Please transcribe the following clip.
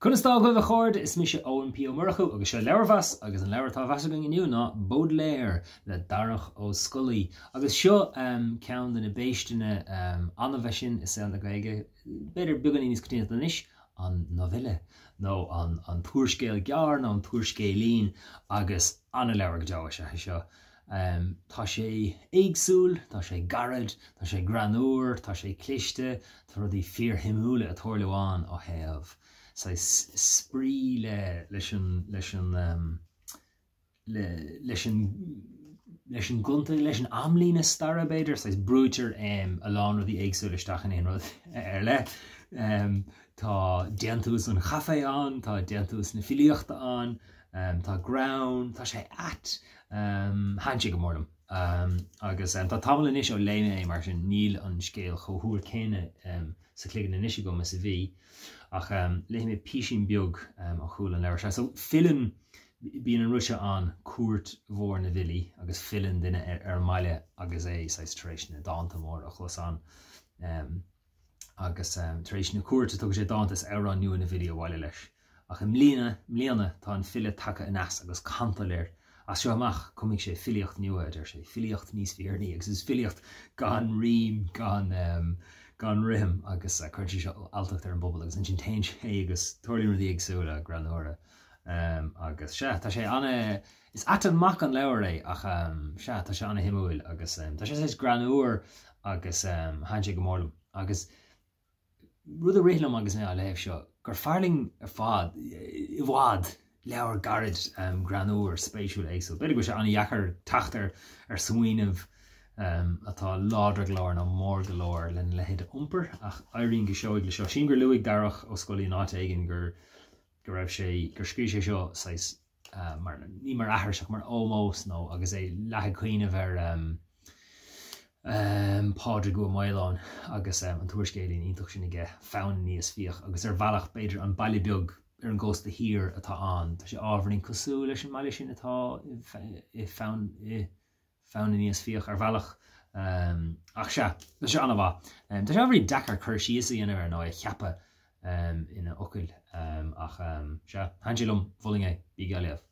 Cunastá go bh chord is mi sé Owen P. O'Murchu agus sé leabharfas agus an leabhartá bhas going inniu ná BÓDLÉAR le Darach ó Scolaí. Agus seo ceann na béisteanna anna bheith sin is an na gaige beidir beagán níos cotíine den isis an novelle nó an tuairscéal gearr nó an tuairscéal lín agus anna leabhar go deá seo. Tá sé éagsúil, tá sé garad, tá sé granúr, tá sé cliste, tá rudí fíorthimúla a tuairleáin ó thaobh. Sa sprí leis an gunta leis an amlína starra beidir, sa brútear a lán rudí éagsúil isteach an aon rud le. Tá déantús an chafe an, tá déantús na filiochta an, tá ground, tá sé hanse go mórlam. Agus tá tamla inis ó léime mar sin níl an scéal chothúir céine sa cléigean inis go me sa bhí. Ach léime písin beag a chúil an leabhar. So filan bíon an ruise an cuairt mhór na bhilí agus filan duine ar maile agus é tar éis na dáanta mór a chus an. Agus tar éis na cuairt tugadh sé dáantas ar an nua na bhilí bhhaile leis. Ach an mbliana tá an file take in as agus canta léir. As seo amach cumigh sé filiocht nua idir sé filiocht níos fíornaí agus is filiocht gan rím gan rihim agus chuirtí seo altacht ar an bobbal agus an sin tain sé agus tuairlí rudí agsúla granúra agus tá sé anna is atan mac an leabhar é ach tá sé anna himúil agus tá sé granúr agus hanse go mórlam agus rud a rilam agus mé a léamh seo gur fearling ar fád I bhád leabhar garad granúr spéisiúil éagsúil. Beidir go sé anna dheachar taachtar ar smuoinemh atá láidre glóir ná mór go leir len le héad iompar ach éiríonn go seoigh le seo. Sin gur luigh Darach ó Scolaí náit éigean gur raibh sé gur scríobh sé seo ní mar athir seach mar ómós nó agus é lethe cuioineh ar pádraig go maileán agus an tuairscéalaí ítach sin ige fáin níos fíoch agus ar bhealach beidir an bailí beag ar an gcósta hir atá an. Tá sé ábhairning cosú leis an maiile sin atá I fáin níos fíoch ar bhealach ach se anna bha. Tá sé ábharí dechar chur síos dhéanamh ar ná cheappa ina ocail ach hanse lom bhuling é bí gailíomh.